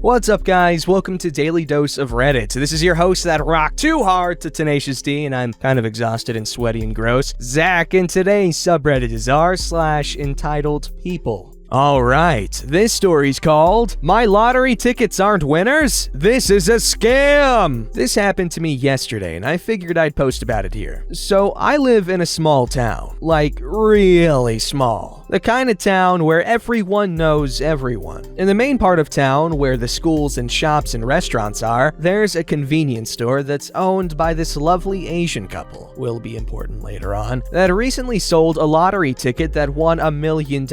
What's up, guys? Welcome to Daily Dose of Reddit. This is your host that rocked too hard to Tenacious D, and I'm kind of exhausted and sweaty and gross, Zach, and today's subreddit is r/EntitledPeople. Alright, this story's called, My Lottery Tickets Aren't Winners? This is a Scam! This happened to me yesterday, and I figured I'd post about it here. So, I live in a small town. Like, really small. The kind of town where everyone knows everyone. In the main part of town, where the schools and shops and restaurants are, there's a convenience store that's owned by this lovely Asian couple, will be important later on, that recently sold a lottery ticket that won $1 million.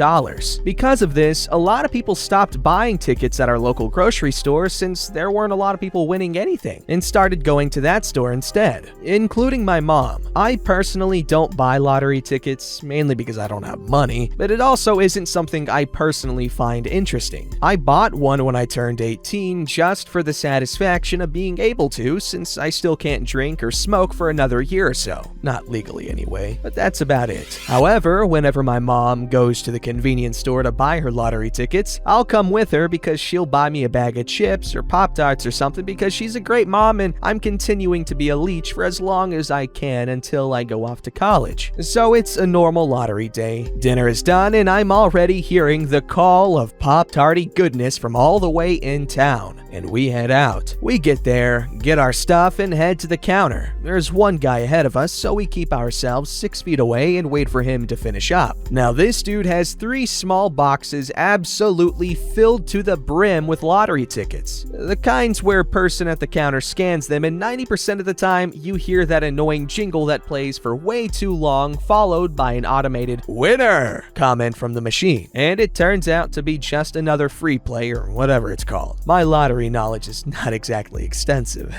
Because of this, a lot of people stopped buying tickets at our local grocery store since there weren't a lot of people winning anything, and started going to that store instead, including my mom. I personally don't buy lottery tickets, mainly because I don't have money, but it also isn't something I personally find interesting. I bought one when I turned 18 just for the satisfaction of being able to, since I still can't drink or smoke for another year or so. Not legally anyway, but that's about it. However, whenever my mom goes to the convenience store to buy her lottery tickets, I'll come with her because she'll buy me a bag of chips or Pop-Tarts or something because she's a great mom and I'm continuing to be a leech for as long as I can until I go off to college. So it's a normal lottery day. Dinner is done and I'm already hearing the call of Pop-Tarty goodness from all the way in town. And we head out. We get there, get our stuff, and head to the counter. There's one guy ahead of us, so we keep ourselves 6 feet away and wait for him to finish up. Now this dude has 3 small boxes absolutely filled to the brim with lottery tickets. The kinds where a person at the counter scans them, and 90% of the time you hear that annoying jingle that plays for way too long, followed by an automated "winner" comment from the machine. And it turns out to be just another free play or whatever it's called. My lottery knowledge is not exactly extensive.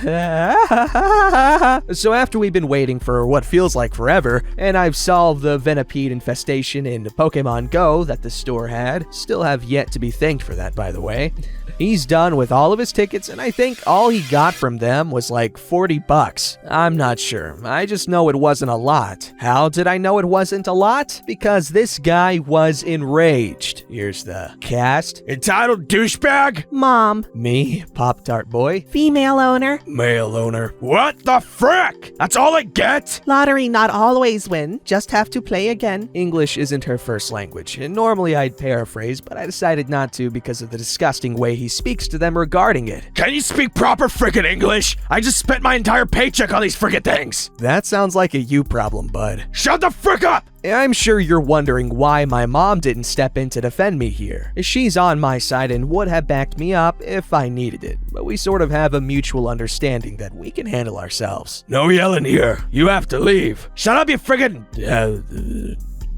So after we've been waiting for what feels like forever, and I've solved the venipede infestation in Pokemon Go that the store had, still have yet to be thanked for that, by the way, he's done with all of his tickets, and I think all he got from them was like $40. I'm not sure. I just know it wasn't a lot. How did I know it wasn't a lot? Because this guy was enraged. Here's the cast. Entitled douchebag? Mom. Me, Pop-Tart boy. Female owner. Male owner. What the frick? That's all I get? Lottery not always win, just have to play again. English isn't her first language, and normally I'd paraphrase, but I decided not to because of the disgusting way he speaks to them regarding it. Can you speak proper frickin' English? I just spent my entire paycheck on these frickin' things. That sounds like a you problem, bud. Shut the frick up! I'm sure you're wondering why my mom didn't step in to defend me here. She's on my side and would have backed me up if I needed it, but we sort of have a mutual understanding that we can handle ourselves. No yelling here. You have to leave. Shut up, you friggin'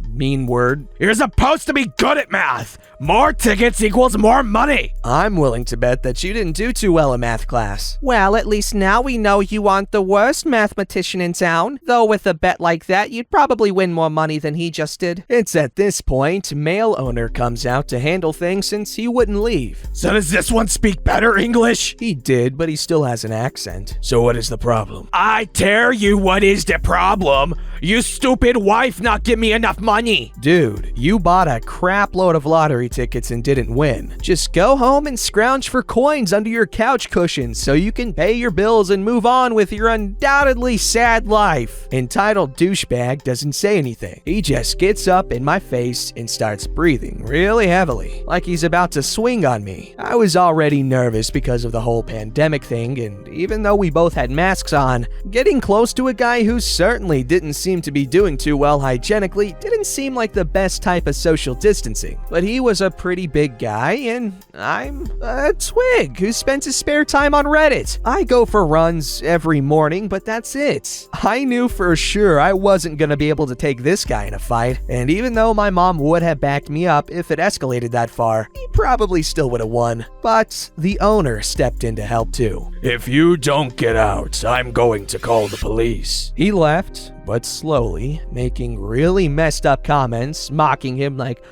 mean word. You're supposed to be good at math. More tickets equals more money. I'm willing to bet that you didn't do too well in math class. Well, at least now we know you aren't the worst mathematician in town. Though with a bet like that, you'd probably win more money than he just did. It's at this point, male owner comes out to handle things since he wouldn't leave. So does this one speak better English? He did, but he still has an accent. So what is the problem? I tell you what is the problem. You stupid wife not give me enough money. Dude, you bought a crap load of lottery tickets and didn't win. Just go home and scrounge for coins under your couch cushions so you can pay your bills and move on with your undoubtedly sad life. Entitled douchebag doesn't say anything. He just gets up in my face and starts breathing really heavily, like he's about to swing on me. I was already nervous because of the whole pandemic thing, and even though we both had masks on, getting close to a guy who certainly didn't seem to be doing too well hygienically didn't seem like the best type of social distancing. But he was a pretty big guy, and I'm a twig who spends his spare time on Reddit. I go for runs every morning, but that's it. I knew for sure I wasn't gonna be able to take this guy in a fight, and even though my mom would have backed me up if it escalated that far, he probably still would have won. But the owner stepped in to help too. If you don't get out, I'm going to call the police. He left, but slowly, making really messed up comments, mocking him like,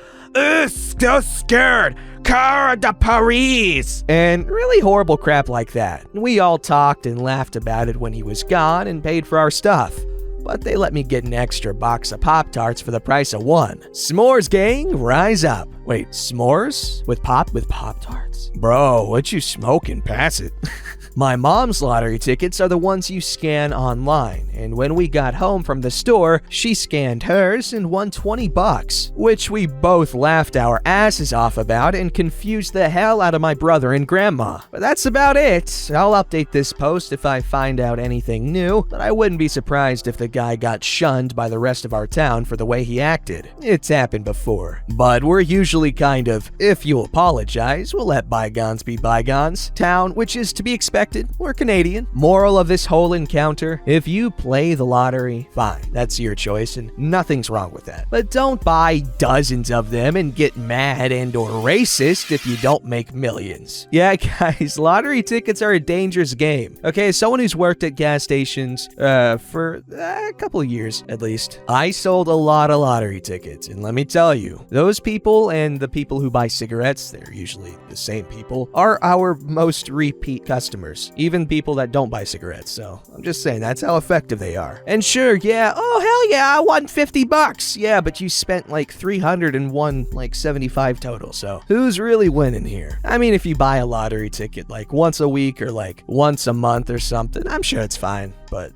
still scared. Car de Paris! And really horrible crap like that. We all talked and laughed about it when he was gone and paid for our stuff. But they let me get an extra box of Pop-Tarts for the price of one. S'mores gang, rise up. Wait, s'mores? With Pop-Tarts? Bro, what you smoking? Pass it. My mom's lottery tickets are the ones you scan online, and when we got home from the store, she scanned hers and won $20, which we both laughed our asses off about and confused the hell out of my brother and grandma. But that's about it. I'll update this post if I find out anything new, but I wouldn't be surprised if the guy got shunned by the rest of our town for the way he acted. It's happened before. But we're usually kind of, if you'll apologize, we'll let bygones be bygones. Town, which is to be expected. We're Canadian. Moral of this whole encounter, if you play the lottery, fine. That's your choice and nothing's wrong with that. But don't buy dozens of them and get mad and or racist if you don't make millions. Yeah, guys, lottery tickets are a dangerous game. Okay, as someone who's worked at gas stations for a couple of years at least, I sold a lot of lottery tickets. And let me tell you, those people and the people who buy cigarettes, they're usually the same people, are our most repeat customers. Even people that don't buy cigarettes, so I'm just saying that's how effective they are. And sure, yeah, oh hell yeah, I won $50. Yeah, but you spent like 300 and won like 75 total, so who's really winning here? I mean, if you buy a lottery ticket like once a week or like once a month or something, I'm sure it's fine, but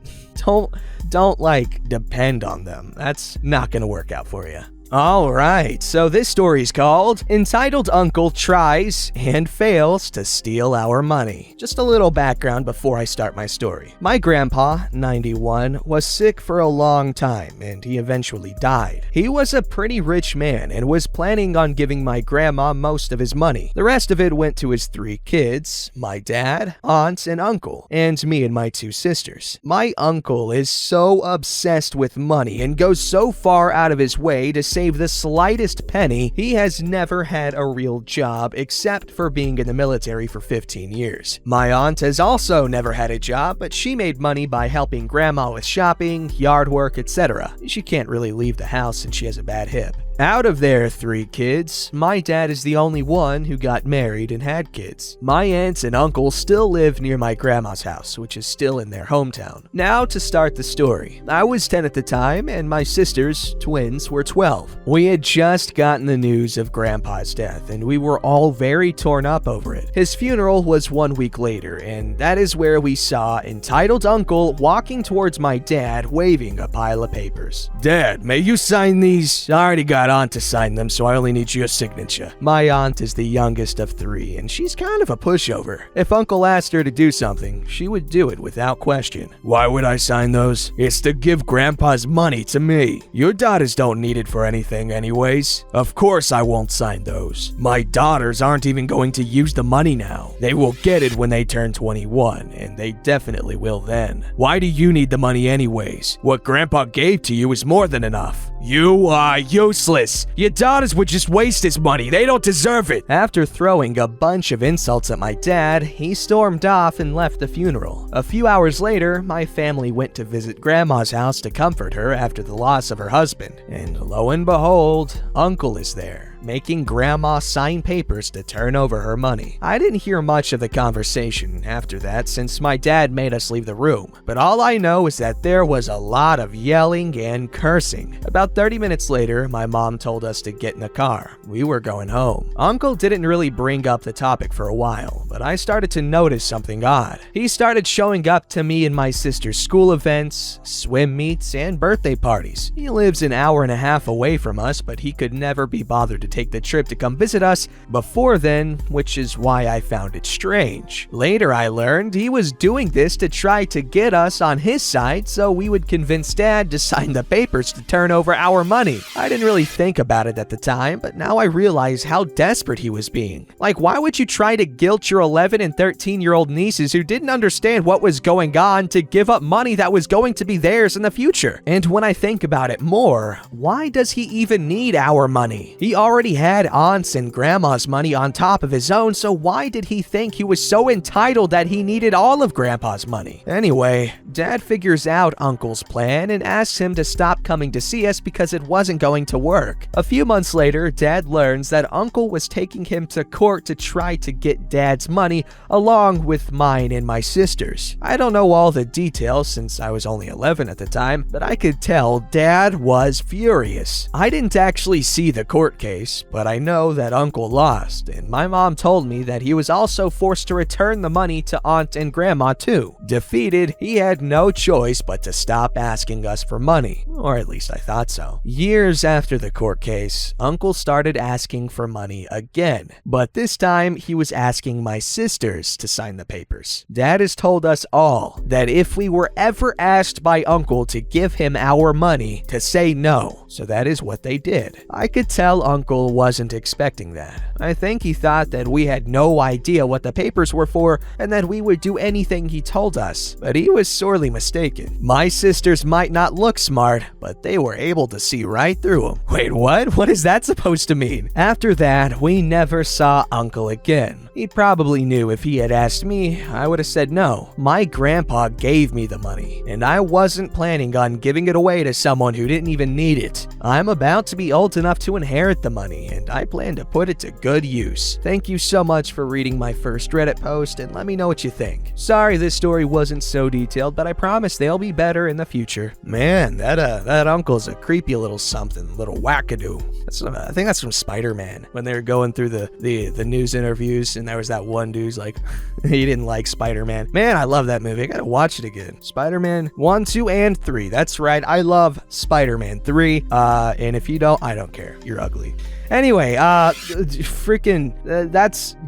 don't like depend on them. That's not gonna work out for you. Alright, so this story's called Entitled Uncle Tries and Fails to Steal Our Money. Just a little background before I start my story. My grandpa, 91, was sick for a long time and he eventually died. He was a pretty rich man and was planning on giving my grandma most of his money. The rest of it went to his 3 kids, my dad, aunt, and uncle, and me and my 2 sisters. My uncle is so obsessed with money and goes so far out of his way to save the slightest penny. He has never had a real job except for being in the military for 15 years. My aunt has also never had a job, but she made money by helping grandma with shopping, yard work, etc. She can't really leave the house and she has a bad hip. Out of their 3 kids, my dad is the only one who got married and had kids. My aunts and uncles still live near my grandma's house, which is still in their hometown. Now to start the story. I was 10 at the time and my sisters, twins, were 12. We had just gotten the news of grandpa's death and we were all very torn up over it. His funeral was 1 week later and that is where we saw entitled uncle walking towards my dad waving a pile of papers. Dad, may you sign these? I already got aunt to sign them, so I only need your signature. My aunt is the youngest of 3, and she's kind of a pushover. If Uncle asked her to do something, she would do it without question. Why would I sign those? It's to give Grandpa's money to me. Your daughters don't need it for anything anyways. Of course I won't sign those. My daughters aren't even going to use the money now. They will get it when they turn 21, and they definitely will then. Why do you need the money anyways? What Grandpa gave to you is more than enough. You are useless. Your daughters would just waste his money. They don't deserve it. After throwing a bunch of insults at my dad, he stormed off and left the funeral. A few hours later, my family went to visit Grandma's house to comfort her after the loss of her husband. And lo and behold, Uncle is there, making Grandma sign papers to turn over her money. I didn't hear much of the conversation after that since my dad made us leave the room, but all I know is that there was a lot of yelling and cursing. About 30 minutes later, my mom told us to get in the car. We were going home. Uncle didn't really bring up the topic for a while, but I started to notice something odd. He started showing up to me and my sister's school events, swim meets, and birthday parties. He lives an hour and a half away from us, but he could never be bothered to take the trip to come visit us before then, which is why I found it strange. Later I learned he was doing this to try to get us on his side so we would convince Dad to sign the papers to turn over our money. I didn't really think about it at the time, but now I realize how desperate he was being. Like, why would you try to guilt your 11 and 13-year-old nieces who didn't understand what was going on to give up money that was going to be theirs in the future? And when I think about it more, why does he even need our money? He already had aunts and grandma's money on top of his own, so why did he think he was so entitled that he needed all of Grandpa's money? Anyway, Dad figures out Uncle's plan and asks him to stop coming to see us because it wasn't going to work. A few months later, Dad learns that Uncle was taking him to court to try to get Dad's money along with mine and my sister's. I don't know all the details since I was only 11 at the time, but I could tell Dad was furious. I didn't actually see the court case, but I know that Uncle lost, and my mom told me that he was also forced to return the money to Aunt and Grandma too. Defeated, he had no choice but to stop asking us for money, or at least I thought so. Years after the court case, Uncle started asking for money again, but this time he was asking my sisters to sign the papers. Dad has told us all that if we were ever asked by Uncle to give him our money, to say no, so that is what they did. I could tell Uncle wasn't expecting that. I think he thought that we had no idea what the papers were for and that we would do anything he told us, but he was sorely mistaken. My sisters might not look smart, but they were able to see right through him. Wait, what? What is that supposed to mean? After that, we never saw Uncle again. He probably knew if he had asked me, I would have said no. My grandpa gave me the money, and I wasn't planning on giving it away to someone who didn't even need it. I'm about to be old enough to inherit the money, and I plan to put it to good use. Thank you so much for reading my first Reddit post, and let me know what you think. Sorry this story wasn't so detailed, but I promise they'll be better in the future. Man, that uncle's a creepy little something, little wackadoo. I think that's from Spider-Man, when they were going through the news interviews, and there was that one dude's like, he didn't like Spider-Man. Man, I love that movie. I gotta watch it again. Spider-Man 1, 2, and 3. That's right. I love Spider-Man 3. And if you don't, I don't care. You're ugly. Anyway, that's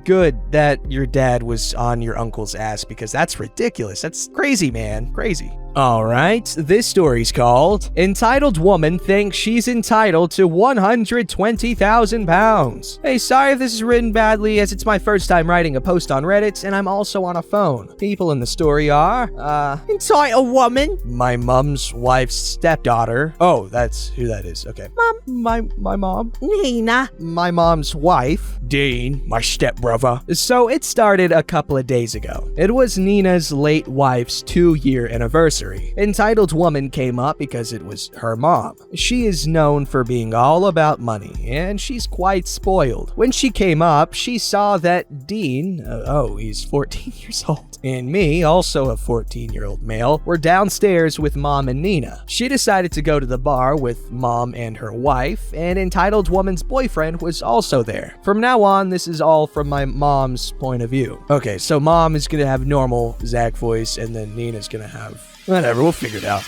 good that your dad was on your uncle's ass because that's ridiculous. That's crazy, man. Crazy. All right, this story's called Entitled Woman Thinks She's Entitled to 120,000 Pounds. Hey, sorry if this is written badly as it's my first time writing a post on Reddit and I'm also on a phone. People in the story are, Entitled woman. my mom's wife's stepdaughter. Oh, that's who that is. Okay. Mom. My mom. Nina. My mom's wife, Dean, my stepbrother. So it started a couple of days ago. It was Nina's late wife's 2-year anniversary. Entitled Woman came up because it was her mom. She is known for being all about money, and she's quite spoiled. When she came up, she saw that Dean, he's 14 years old, and me, also a 14-year-old male, were downstairs with Mom and Nina. She decided to go to the bar with Mom and her wife, and Entitled Woman's boyfriend was also there. From now on, this is all from my mom's point of view. Okay, so Mom is gonna have normal Zach voice, and then Nina's gonna have... whatever, we'll figure it out.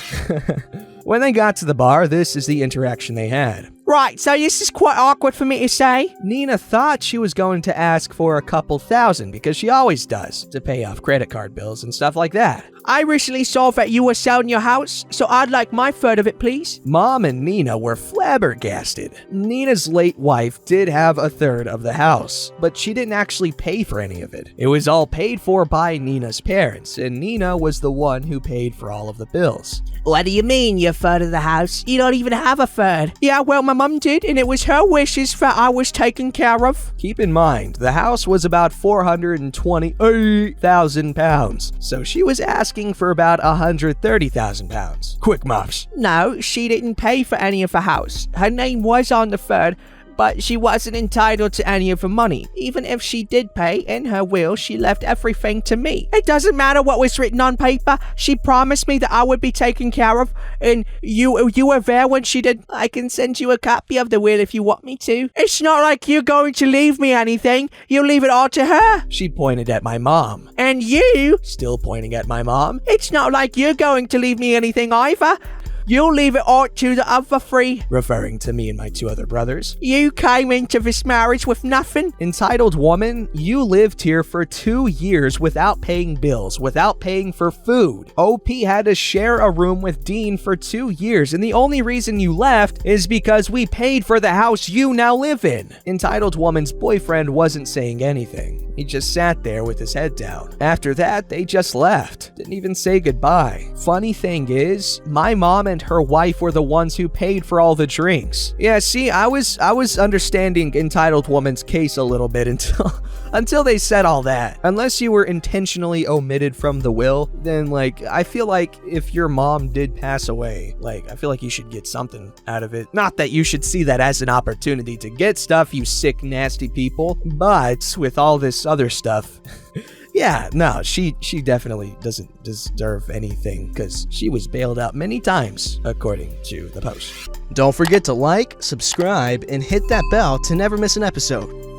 When they got to the bar, this is the interaction they had. Right, so this is quite awkward for me to say. Nina thought she was going to ask for a couple thousand because she always does to pay off credit card bills and stuff like that. I recently saw that you were selling your house, so I'd like my third of it, please. Mom and Nina were flabbergasted. Nina's late wife did have a third of the house, but she didn't actually pay for any of it. It was all paid for by Nina's parents, and Nina was the one who paid for all of the bills. What do you mean, your third of the house? You don't even have a third. Yeah, well, my mum did, and it was her wishes that I was taken care of. Keep in mind, the house was about 428,000 pounds, so she was asking for about 130,000 pounds. Quick, Mops. No, she didn't pay for any of the house. Her name was on the third, but she wasn't entitled to any of the money. Even if she did pay, in her will, she left everything to me. It doesn't matter what was written on paper. She promised me that I would be taken care of, and you were there when she did. I can send you a copy of the will if you want me to. It's not like you're going to leave me anything. You'll leave it all to her. She pointed at my mom. And you, Still pointing at my mom. it's not like you're going to leave me anything either. You'll leave it all to the other three. Referring to me and my 2 other brothers. You came into this marriage with nothing. Entitled Woman, you lived here for 2 years without paying bills, without paying for food. OP had to share a room with Dean for 2 years, and the only reason you left is because we paid for the house you now live in. Entitled Woman's boyfriend wasn't saying anything. He just sat there with his head down. After that, they just left. Didn't even say goodbye. Funny thing is, my mom and her wife were the ones who paid for all the drinks. Yeah, see, I was understanding entitled woman's case a little bit until they said all that. Unless you were intentionally omitted from the will, then like I feel like if your mom did pass away, like I feel like you should get something out of it. Not that you should see that as an opportunity to get stuff, you sick, nasty people, but with all this other stuff, yeah, no, she definitely doesn't deserve anything because she was bailed out many times, according to the post. Don't forget to like, subscribe, and hit that bell to never miss an episode.